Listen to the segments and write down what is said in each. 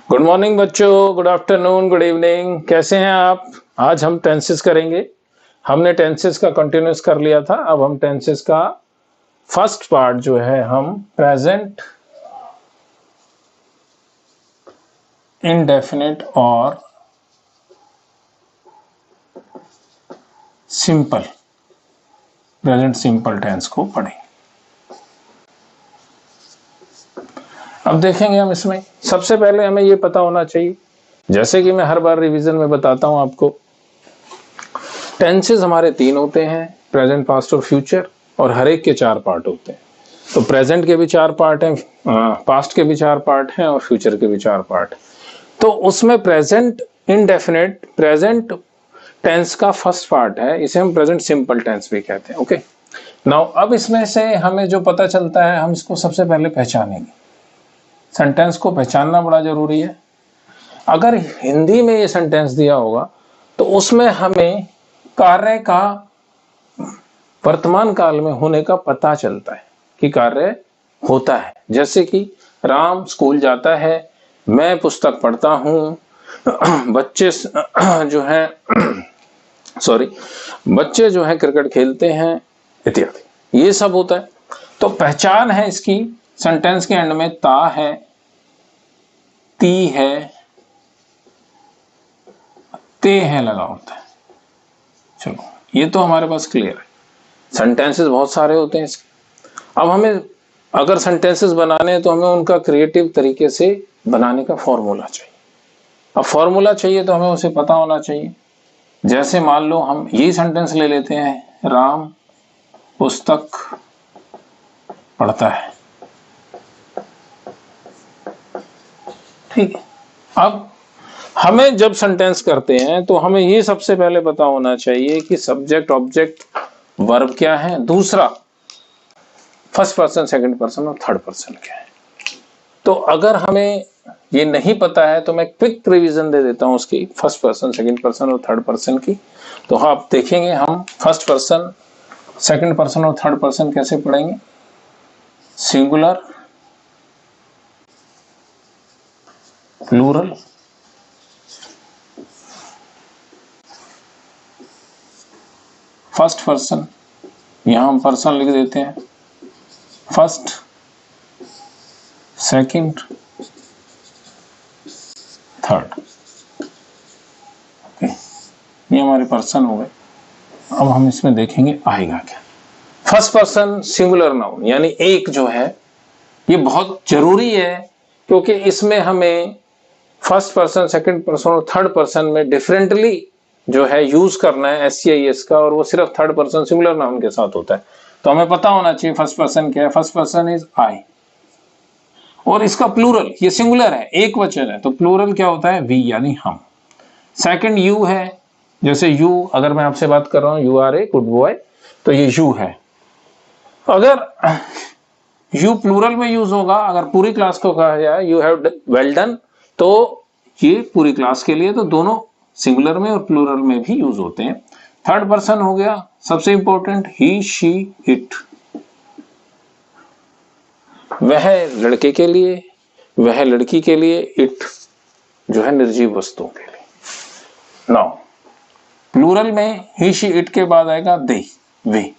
Good morning बच्चों, good afternoon, good evening. कैसे हैं आप? आज हम टेंसेस करेंगे। हमने टेंसेस का कंटिन्यूस कर लिया था। अब हम टेंसेस का फर्स्ट पार्ट जो है हम प्रेजेंट इंडेफिनिट और सिंपल प्रेजेंट सिंपल टेंस को पढ़ेंगे। अब देखेंगे हम इसमें सबसे पहले हमें ये पता होना चाहिए, जैसे कि मैं हर बार रिवीजन में बताता हूं आपको, टेंसेस हमारे तीन होते हैं, प्रेजेंट, पास्ट और फ्यूचर, और हर एक के चार पार्ट होते हैं। तो प्रेजेंट के भी चार पार्ट हैं, पास्ट के भी चार पार्ट हैं और फ्यूचर के भी चार पार्ट। तो उसमें प्रेजेंट इंडेफिनिट प्रेजेंट टेंस का फर्स्ट पार्ट है, इसे हम प्रेजेंट सिंपल टेंस भी कहते हैं। ओके, नाउ अब इसमें से हमें जो पता चलता है हम इसको सबसे पहले पहचानेंगे। सेंटेंस को पहचानना बड़ा जरूरी है। अगर हिंदी में ये सेंटेंस दिया होगा तो उसमें हमें कार्य का वर्तमान काल में होने का पता चलता है कि कार्य होता है। जैसे कि राम स्कूल जाता है, मैं पुस्तक पढ़ता हूं, बच्चे जो है बच्चे जो है क्रिकेट खेलते हैं, इत्यादि। ये सब होता है। तो पहचान है इसकी, सेंटेंस के एंड में ता है, ती है, ते है लगा होता है। चलो, ये तो हमारे पास क्लियर है। सेंटेंसेस बहुत सारे होते हैं इसके। अब हमें अगर सेंटेंसेस बनाने हैं तो हमें उनका क्रिएटिव तरीके से बनाने का फॉर्मूला चाहिए। अब फॉर्मूला चाहिए तो हमें उसे पता होना चाहिए। जैसे मान लो हम यही सेंटेंस ले लेते हैं, राम पुस्तक पढ़ता है। ठीक है, अब हमें जब सेंटेंस करते हैं तो हमें ये सबसे पहले पता होना चाहिए कि सब्जेक्ट, ऑब्जेक्ट, वर्ब क्या है, दूसरा फर्स्ट पर्सन, सेकंड पर्सन और थर्ड पर्सन क्या है। तो अगर हमें ये नहीं पता है तो मैं क्विक रिवीजन दे देता हूं उसकी, फर्स्ट पर्सन, सेकंड पर्सन और थर्ड पर्सन की। तो आप देखेंगे हम फर्स्ट पर्सन, सेकंड पर्सन और थर्ड पर्सन कैसे पढ़ेंगे। सिंगुलर, प्लूरल, फर्स्ट पर्सन, यहां हम पर्सन लिख देते हैं, फर्स्ट, सेकंड, थर्ड। ये हमारे पर्सन हो गए। अब हम इसमें देखेंगे आएगा क्या। फर्स्ट पर्सन सिंगुलर नाउन यानी एक जो है, ये बहुत जरूरी है क्योंकि इसमें हमें फर्स्ट पर्सन, सेकंड पर्सन और थर्ड पर्सन में डिफरेंटली जो है यूज करना है SCIS का, और वो सिर्फ थर्ड पर्सन सिंगुलर नाउन के साथ होता है। तो हमें पता होना चाहिए फर्स्ट पर्सन क्या है। फर्स्ट पर्सन इज आई, और इसका प्लूरल, ये सिंगुलर है, एक वचन है, तो प्लूरल क्या होता है, वी यानी हम। सेकंड यू है, जैसे यू, अगर मैं आपसे बात कर रहा हूं you are a good boy, तो ये यू है। अगर यू प्लूरल में यूज होगा, अगर पूरी क्लास को कहा जाए यू हैव वेल डन, तो ये पूरी क्लास के लिए, तो दोनों सिंगुलर में और प्लूरल में भी यूज होते हैं। थर्ड पर्सन हो गया सबसे इंपॉर्टेंट, ही, शी, इट। वह लड़के के लिए, वह लड़की के लिए, इट जो है निर्जीव वस्तुओं के लिए। नाउ प्लूरल में ही, शी, इट के बाद आएगा दे, वे।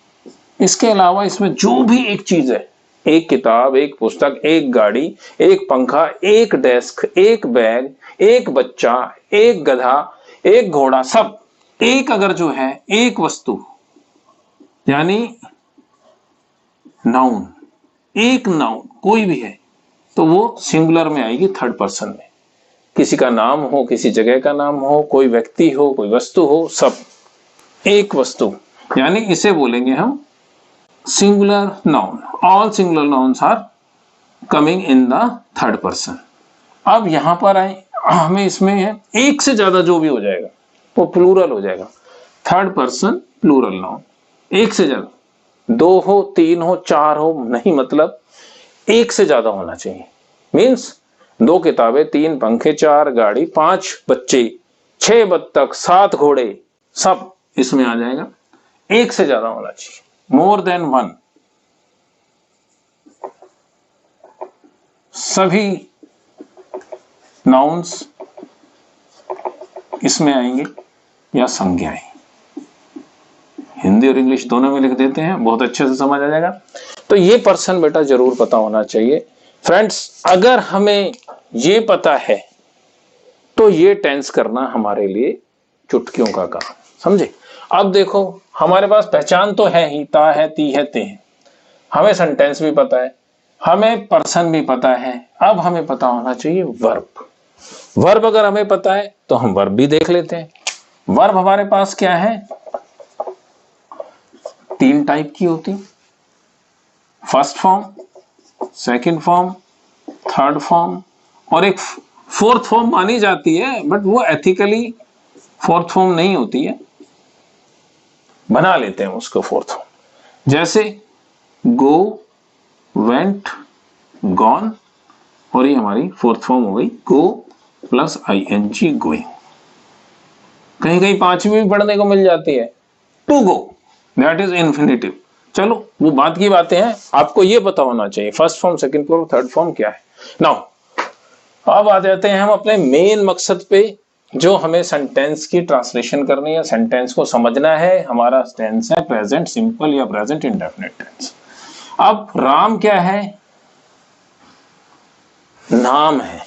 इसके अलावा इसमें जो भी एक चीज है, एक किताब, एक पुस्तक, एक गाड़ी, एक पंखा, एक डेस्क, एक बैग, एक बच्चा, एक गधा, एक घोड़ा, सब एक अगर जो है एक वस्तु यानी नाउन, एक नाउन कोई भी है, तो वो सिंगुलर में आएगी, थर्ड पर्सन में। किसी का नाम हो, किसी जगह का नाम हो, कोई व्यक्ति हो, कोई वस्तु हो, सब एक वस्तु, यानी इसे बोलेंगे हम singular noun. All singular nouns are coming in the third person. अब यहां पर आए, हमें इसमें है एक से ज्यादा जो भी हो जाएगा वो प्लूरल हो जाएगा। थर्ड पर्सन प्लूरल नाउन, एक से ज्यादा, दो हो, तीन हो, चार हो, नहीं, मतलब एक से ज्यादा होना चाहिए। मीन्स दो किताबें, तीन पंखे, चार गाड़ी, पांच बच्चे, छह बत्तख, सात घोड़े, सब इसमें आ जाएगा। एक से ज्यादा होना चाहिए, मोर देन वन। सभी नाउन्स इसमें आएंगे या संज्ञाएं। हिंदी और इंग्लिश दोनों में लिख देते हैं, बहुत अच्छे से समझ आ जाएगा। तो ये पर्सन बेटा जरूर पता होना चाहिए फ्रेंड्स। अगर हमें ये पता है तो ये टेंस करना हमारे लिए चुटकियों का काम, समझे। अब देखो हमारे पास पहचान तो है ही, ता है, ती है, ते है। हमें सेंटेंस भी पता है, हमें पर्सन भी पता है। अब हमें पता होना चाहिए वर्ब। वर्ब अगर हमें पता है तो हम वर्ब भी देख लेते हैं। वर्ब हमारे पास क्या है, 3 टाइप की होती, first form, second form, third form, और एक फोर्थ फॉर्म मानी जाती है, बट वो एथिकली फोर्थ फॉर्म नहीं होती है, बना लेते हैं उसको फोर्थ फॉर्म। जैसे गो, वेंट, गॉन, और ये हमारी फोर्थ फॉर्म हो गई गो प्लस ING, गोइंग। कहीं कहीं 5वीं भी पढ़ने को मिल जाती है, to go, that is infinitive. चलो वो बात की बातें हैं, आपको ये पता होना चाहिए first form, second form, third form क्या है। नाउ अब आ जाते हैं हम अपने मेन मकसद पे, जो हमें सेंटेंस की ट्रांसलेशन करनी है, सेंटेंस को समझना है। हमारा टेंस है प्रेजेंट सिंपल या प्रेजेंट इंडेफिनिट टेंस। अब राम क्या है, नाम है,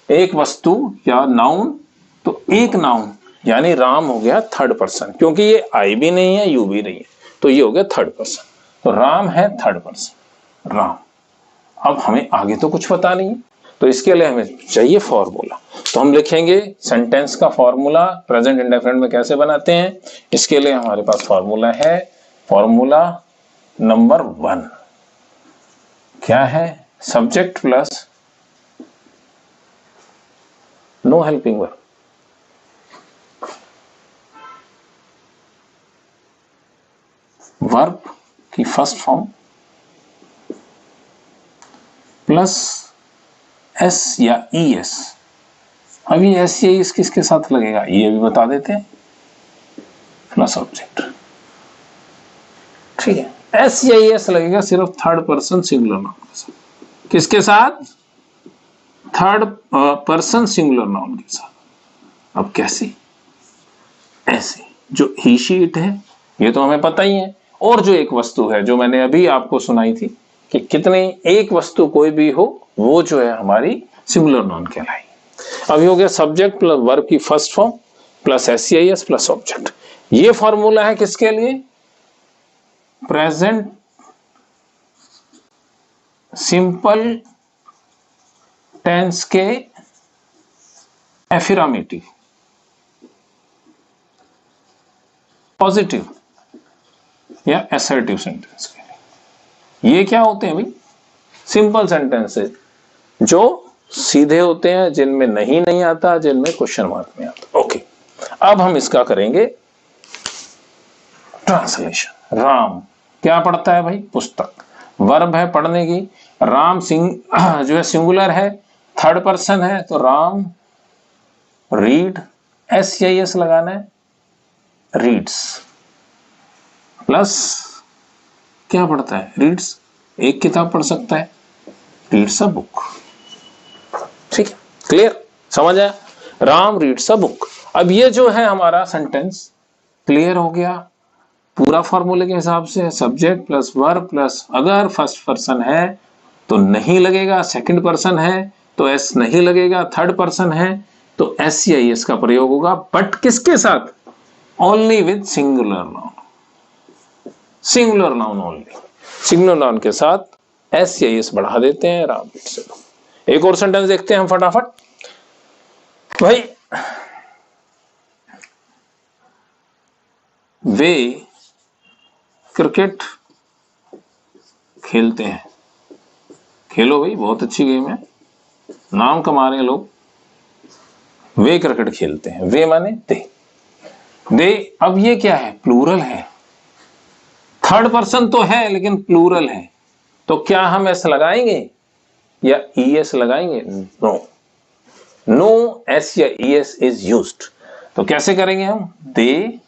एक वस्तु या नाउन। तो एक नाउन यानी राम हो गया थर्ड पर्सन, क्योंकि ये आई भी नहीं है यू भी नहीं है, तो ये हो गया थर्ड पर्सन। तो राम है थर्ड पर्सन, राम। अब हमें आगे तो कुछ पता नहीं है, तो इसके लिए हमें चाहिए फॉर्मूला। तो हम लिखेंगे सेंटेंस का फॉर्मूला प्रेजेंट इंडेफिनिट में कैसे बनाते हैं। इसके लिए हमारे पास फॉर्मूला है, फॉर्मूला नंबर 1 क्या है, subject plus no helping verb. Verb की फर्स्ट फॉर्म प्लस S या ES। अभी S या ES किसके साथ लगेगा ये भी बता देते हैं, प्लस ऑब्जेक्ट। ठीक है, S या ES लगेगा सिर्फ थर्ड पर्सन सिंगुलर नाउन के साथ। किसके साथ, थर्ड पर्सन सिंगुलर नाउन के साथ। अब कैसे, ऐसे जो ही शी इट है ये तो हमें पता ही है, और जो एक वस्तु है जो मैंने अभी आपको सुनाई थी कि कितने, एक वस्तु कोई भी हो वो जो है हमारी सिंगुलर नाउन कहलाएगी। अभी हो गया सब्जेक्ट प्लस वर्ब की first form plus SEIS plus object. ये फॉर्मूला है किसके लिए, प्रेजेंट सिंपल टेंस के एफिर्मेटिव, पॉजिटिव या असर्टिव सेंटेंस के लिए। ये क्या होते हैं भाई, सिंपल सेंटेंसेस जो सीधे होते हैं, जिनमें नहीं आता, जिनमें क्वेश्चन मार्क नहीं आता। ओके, अब हम इसका करेंगे ट्रांसलेशन। राम क्या पढ़ता है भाई, पुस्तक। वर्ब है पढ़ने की, राम सिंह जो है सिंगुलर है, थर्ड पर्सन है, तो राम रीड, SEIS लगाना है, रीड्स, प्लस क्या पढ़ता है, रीड्स, एक किताब पढ़ सकता है, रीड्स अ बुक। ठीक है, क्लियर, समझ आया, राम रीड्स अ बुक। अब ये जो है हमारा सेंटेंस क्लियर हो गया पूरा फॉर्मूले के हिसाब से। सब्जेक्ट प्लस वर्ब प्लस, अगर फर्स्ट पर्सन है तो नहीं लगेगा, सेकंड पर्सन है तो S नहीं लगेगा, थर्ड पर्सन है तो SEIS का प्रयोग होगा, बट किसके साथ, only with singular noun, singular noun only. Singular noun के साथ SEIS बढ़ा देते हैं, राम रीड्स अ बुक। एक और सेंटेंस देखते हैं हम फटाफट भाई। वे क्रिकेट खेलते हैं, खेलो भाई, बहुत अच्छी गेम है, नाम कमा रहे हैं लोग। वे क्रिकेट खेलते हैं, वे माने दे। अब ये क्या है, प्लूरल है, थर्ड पर्सन तो है लेकिन प्लूरल है, तो क्या हम S लगाएंगे या ES लगाएंगे, नो, नो S या ES इज यूज्ड। तो कैसे करेंगे हम, दे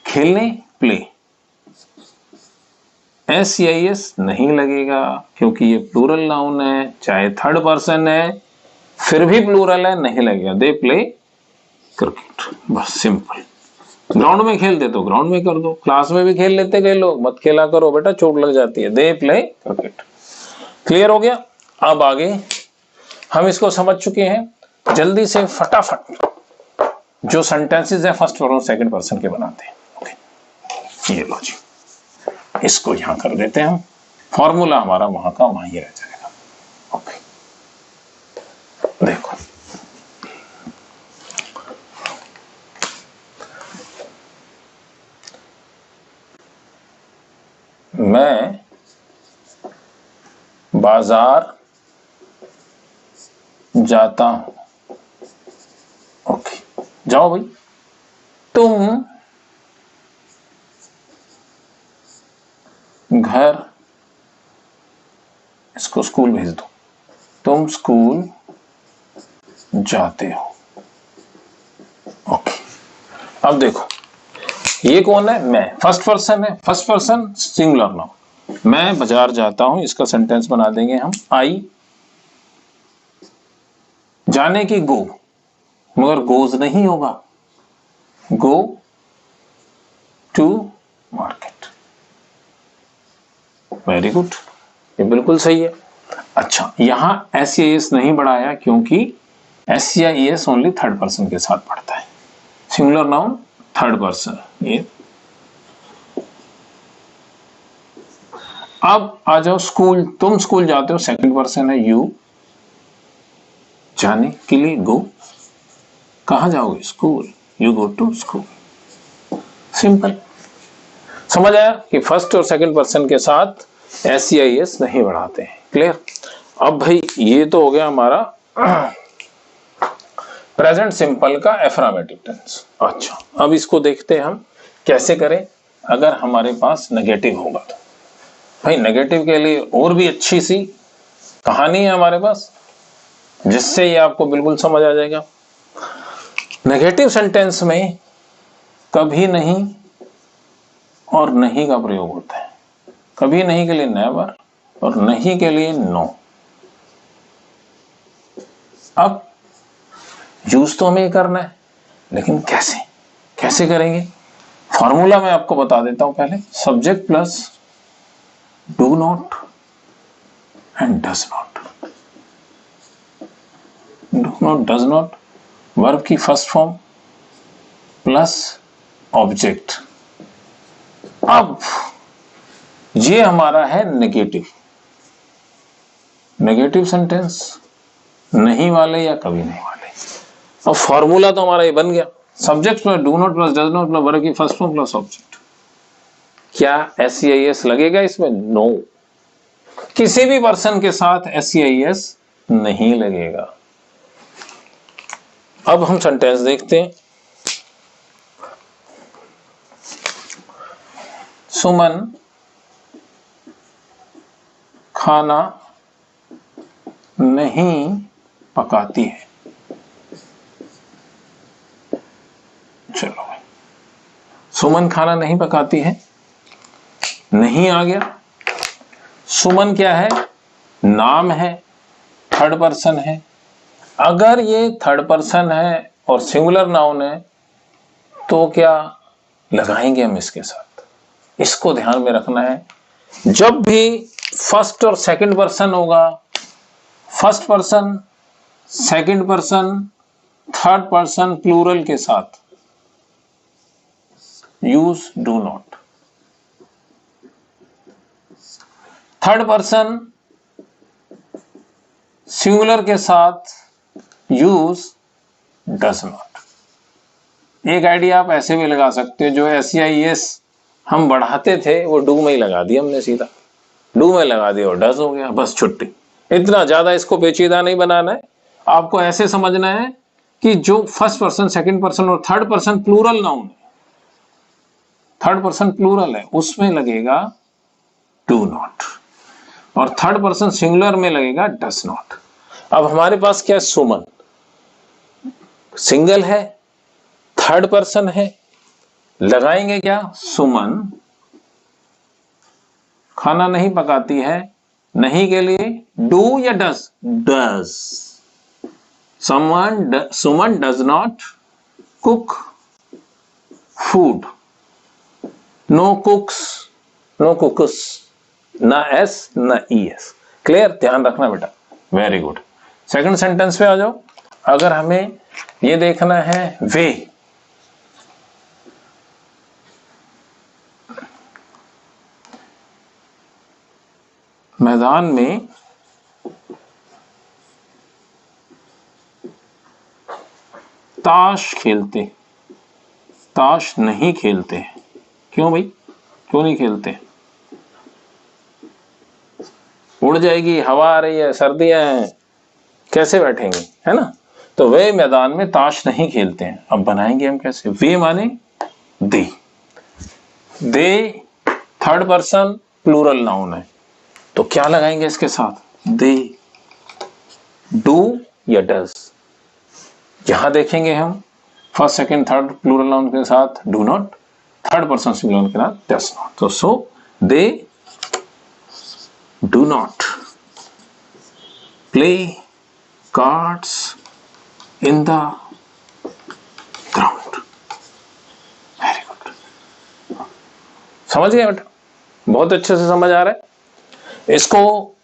खेलने, प्ले, SEIS नहीं लगेगा क्योंकि ये प्लूरल नाउन है, चाहे थर्ड पर्सन है फिर भी प्लूरल है, नहीं लगेगा। दे प्ले क्रिकेट, बस सिंपल। ग्राउंड में खेलते तो ग्राउंड में कर दो, क्लास में भी खेल लेते कई लोग, मत खेला करो बेटा, चोट लग जाती है। They play cricket. क्लियर हो गया? अब आगे हम इसको समझ चुके हैं। जल्दी से फटाफट जो सेंटेंसेस है फर्स्ट और सेकंड पर्सन के बनाते हैं। ओके, ये लो जी, इसको यहां कर देते हैं हम। फॉर्मूला हमारा वहां का वहां ही रह जाएगा। ओके, देखो मैं बाजार जाता हूं। ओके, जाओ भाई। तुम घर, इसको स्कूल भेज दो। तुम स्कूल जाते हो। ओके, अब देखो ये कौन है? मैं, फर्स्ट पर्सन है, फर्स्ट पर्सन सिंगुलर नाउन। मैं बाजार जाता हूं, इसका सेंटेंस बना देंगे हम आई। जाने की गो, मगर गोज नहीं होगा, go to market. Very good, ये बिल्कुल सही है। अच्छा, यहां एस नहीं बढ़ाया क्योंकि एस ओनली थर्ड पर्सन के साथ बढ़ता है। Singular noun third person. ये अब आ जाओ स्कूल। तुम स्कूल जाते हो, सेकंड पर्सन है यू। जाने के लिए गो, कहां जाओगे? School, you go to school. Simple. समझ आया कि फर्स्ट और सेकंड पर्सन के साथ एस नहीं बढ़ाते हैं। क्लियर? अब भाई ये तो हो गया हमारा प्रेजेंट सिंपल का एफर्मेटिव टेंस। अच्छा, अब इसको देखते हैं हम कैसे करें अगर हमारे पास नेगेटिव होगा तो। भाई नेगेटिव के लिए और भी अच्छी सी कहानी है हमारे पास, जिससे ये आपको बिल्कुल समझ आ जाएगा। नेगेटिव सेंटेंस में कभी नहीं और नहीं का प्रयोग होता है। कभी नहीं के लिए नेवर और नहीं के लिए नो। अब यूज तो हमें करना है, लेकिन कैसे कैसे करेंगे? फॉर्मूला मैं आपको बता देता हूं पहले। Subject plus do not and does not. Do not, does not, verb की फर्स्ट फॉर्म प्लस ऑब्जेक्ट। अब ये हमारा है नेगेटिव। नेगेटिव सेंटेंस नहीं वाले या कभी नहीं वाले। अब फॉर्मूला तो हमारा ये बन गया, subject plus do not plus does not plus verb की फर्स्ट फॉर्म प्लस ऑब्जेक्ट। क्या एस लगेगा इसमें? नो, किसी भी पर्सन के साथ एस नहीं लगेगा। अब हम सेंटेंस देखते हैं। सुमन खाना नहीं पकाती है। चलो भाई, सुमन खाना नहीं पकाती है, नहीं आ गया। सुमन क्या है? नाम है, थर्ड पर्सन है। अगर ये थर्ड पर्सन है और सिंगुलर नाउन है तो क्या लगाएंगे हम इसके साथ? इसको ध्यान में रखना है। जब भी फर्स्ट और सेकंड पर्सन होगा, first person, second person, third person plural के साथ use do not. Third person singular के साथ यूज डज नॉट। एक आइडिया आप ऐसे भी लगा सकते हो, जो एस हम बढ़ाते थे वो डू में ही लगा दिया हमने, सीधा डू में लगा दिया और डज हो गया, बस छुट्टी। इतना ज्यादा इसको पेचीदा नहीं बनाना है, आपको ऐसे समझना है कि जो फर्स्ट पर्सन, सेकंड पर्सन और थर्ड पर्सन प्लूरल नाउन है, थर्ड पर्सन प्लूरल है, उसमें लगेगा डू नॉट और थर्ड पर्सन सिंगुलर में लगेगा डज नॉट। अब हमारे पास क्या है? सुमन सिंगल है, थर्ड पर्सन है, लगाएंगे क्या? सुमन खाना नहीं पकाती है, नहीं के लिए डू या does? Does. Suman does not cook food. No cooks, no cooks, ना एस ना ई एस। क्लियर, ध्यान रखना बेटा। Very good. सेकंड सेंटेंस पे आ जाओ। अगर हमें ये देखना है वे, मैदान में ताश खेलते, ताश नहीं खेलते। क्यों भाई, क्यों नहीं खेलते? उड़ जाएगी, हवा आ रही है, सर्दियां हैं, कैसे बैठेंगे, है ना। तो वे मैदान में ताश नहीं खेलते हैं। अब बनाएंगे हम कैसे? वे माने they, they third person plural noun है, तो क्या लगाएंगे इसके साथ? दे, डू या डज। यहां देखेंगे हम first second third plural noun के साथ do not, third person singular के साथ डज नॉट। तो so they do not play cards in the ground. Very good, समझ गए बेटा? बहुत अच्छे से समझ आ रहा है। इसको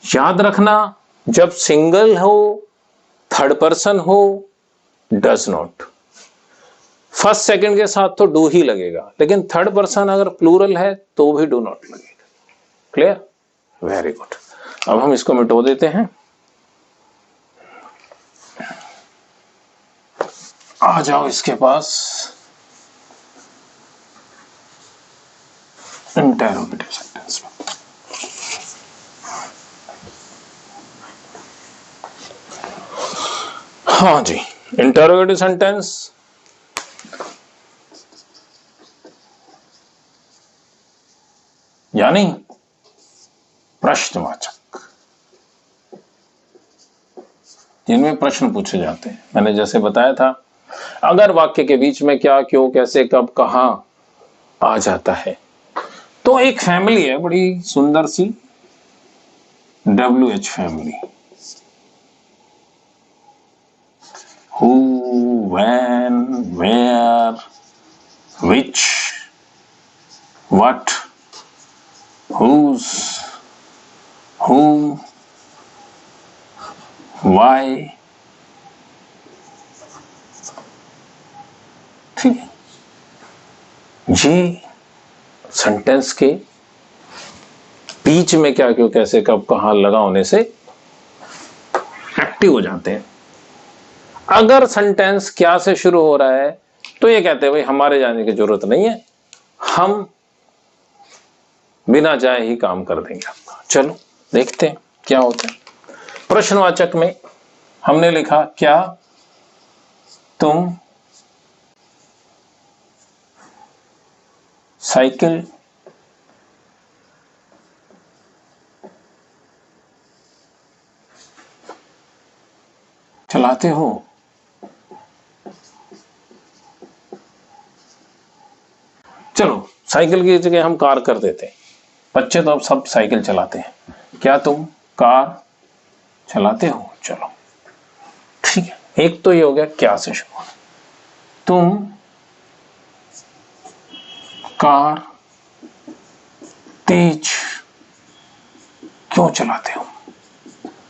याद रखना, जब सिंगल हो, थर्ड पर्सन हो, डज नॉट। फर्स्ट सेकंड के साथ तो डू ही लगेगा, लेकिन थर्ड पर्सन अगर प्लूरल है तो भी डू नॉट लगेगा। क्लियर? Very good. अब हम इसको मिटो देते हैं। आ जाओ इसके पास इंटेरोगेटिव सेंटेंस में। हाँ जी, इंटेरोगेटिव सेंटेंस यानी प्रश्नवाचक, जिनमें प्रश्न पूछे जाते हैं। मैंने जैसे बताया था, अगर वाक्य के बीच में क्या, क्यों, कैसे, कब, कहां आ जाता है, तो एक फैमिली है बड़ी सुंदर सी, WH family. Who, when, where, which, what, whose, whom, why। ठीक है, ये सेंटेंस के बीच में क्या, क्यों, कैसे, कब, कहां लगा होने से एक्टिव हो जाते हैं। अगर सेंटेंस क्या से शुरू हो रहा है तो ये कहते हैं भाई हमारे जाने की जरूरत नहीं है, हम बिना जाए ही काम कर देंगे आपका। चलो देखते हैं क्या होता है। प्रश्नवाचक में हमने लिखा, क्या तुम साइकिल चलाते हो? चलो साइकिल की जगह हम कार कर देते हैं, बच्चे तो अब सब साइकिल चलाते हैं। क्या तुम कार चलाते हो? चलो ठीक है, एक तो ये हो गया क्या से शुरू। तुम कार तेज क्यों चलाते हो?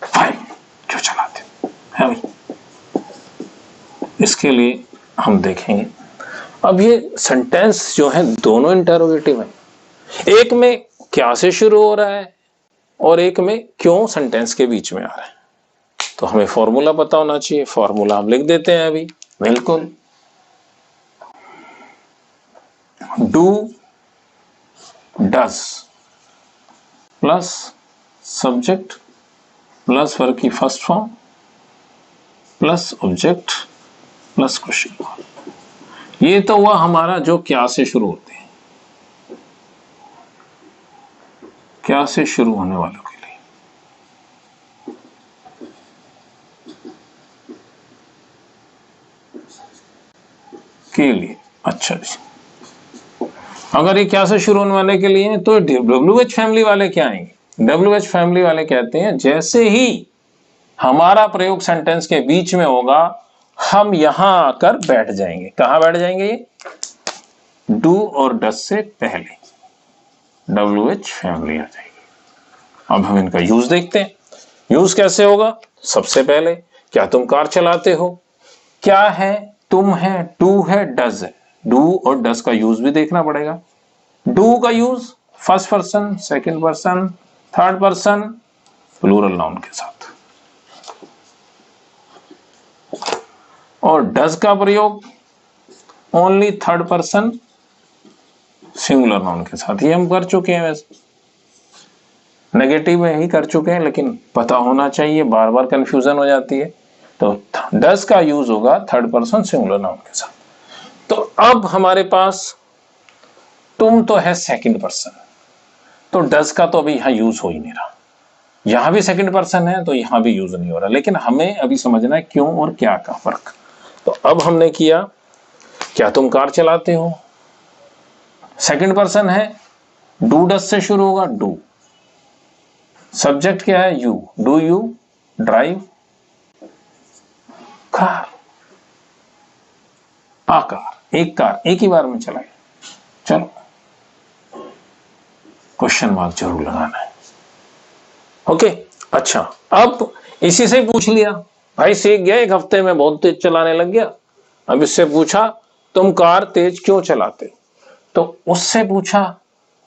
फाइन, क्यों चलाते हो, है भाई। इसके लिए हम देखेंगे। अब ये सेंटेंस जो है दोनों इंटरोगेटिव है, एक में क्या से शुरू हो रहा है और एक में क्यों सेंटेंस के बीच में आ रहा है। तो हमें फॉर्मूला पता होना चाहिए, फॉर्मूला हम लिख देते हैं अभी। बिल्कुल, do does plus subject plus verb की first form plus object plus question. ये तो हुआ हमारा जो क्या से शुरू होते हैं, क्या से शुरू होने वालों के लिए। अच्छा जी, अगर ये क्या से शुरू होने वाले के लिए तो WH फैमिली वाले क्या आएंगे? WH फैमिली वाले कहते हैं जैसे ही हमारा प्रयोग सेंटेंस के बीच में होगा, हम यहां आकर बैठ जाएंगे। कहां बैठ जाएंगे? ये डू और डस से पहले WH फैमिली आ जाएगी। अब हम इनका यूज देखते हैं। यूज कैसे होगा? सबसे पहले, क्या तुम कार चलाते हो? क्या है? तुम है, टू है, डज है। डू और डज का यूज भी देखना पड़ेगा। डू का use first person, second person, third person, plural noun के साथ। और डज का प्रयोग only third person singular noun के साथ। ये हम कर चुके हैं, वैसे नेगेटिव में ही कर चुके हैं, लेकिन पता होना चाहिए, बार बार कंफ्यूजन हो जाती है। तो डज का यूज होगा थर्ड पर्सन सिंगुलर नाउन के साथ। तो अब हमारे पास तुम तो है सेकंड पर्सन, तो डज का तो अभी यहां यूज हो ही नहीं रहा। यहां भी सेकंड पर्सन है तो यहां भी यूज नहीं हो रहा, लेकिन हमें अभी समझना है क्यों और क्या का फर्क। तो अब हमने किया, क्या तुम कार चलाते हो? सेकंड पर्सन है, डू डज से शुरू होगा, डू। सब्जेक्ट क्या है? You. Do you drive car? A car, एक कार एक ही बार में चलाए। चलो, क्वेश्चन मार्क जरूर लगाना है। ओके, अच्छा, अब इसी से पूछ लिया, भाई सीख गया, एक हफ्ते में बहुत तेज चलाने लग गया। अब इससे पूछा तुम कार तेज क्यों चलाते? तो उससे पूछा,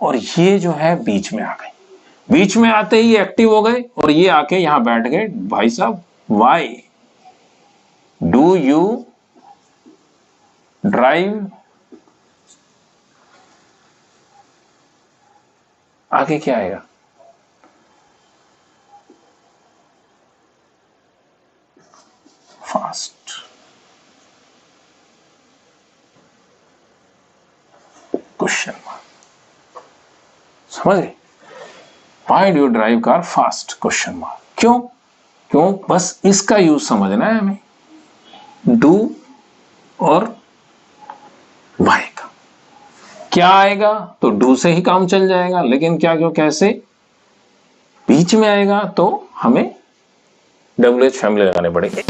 और ये जो है बीच में आ गई। बीच में आते ही एक्टिव हो गए और ये आके यहां बैठ गए। भाई साहब, वाई डू यू ड्राइव? आगे क्या आएगा? फास्ट। Question mark. समझ गए? Why do you drive car fast? Question mark. क्यों? क्यों? बस इसका यूज समझना है हमें, डू और वाई का। क्या आएगा? तो डू से ही काम चल जाएगा, लेकिन क्या क्यों कैसे बीच में आएगा तो हमें WH फैमिली लगाने पड़ेंगे।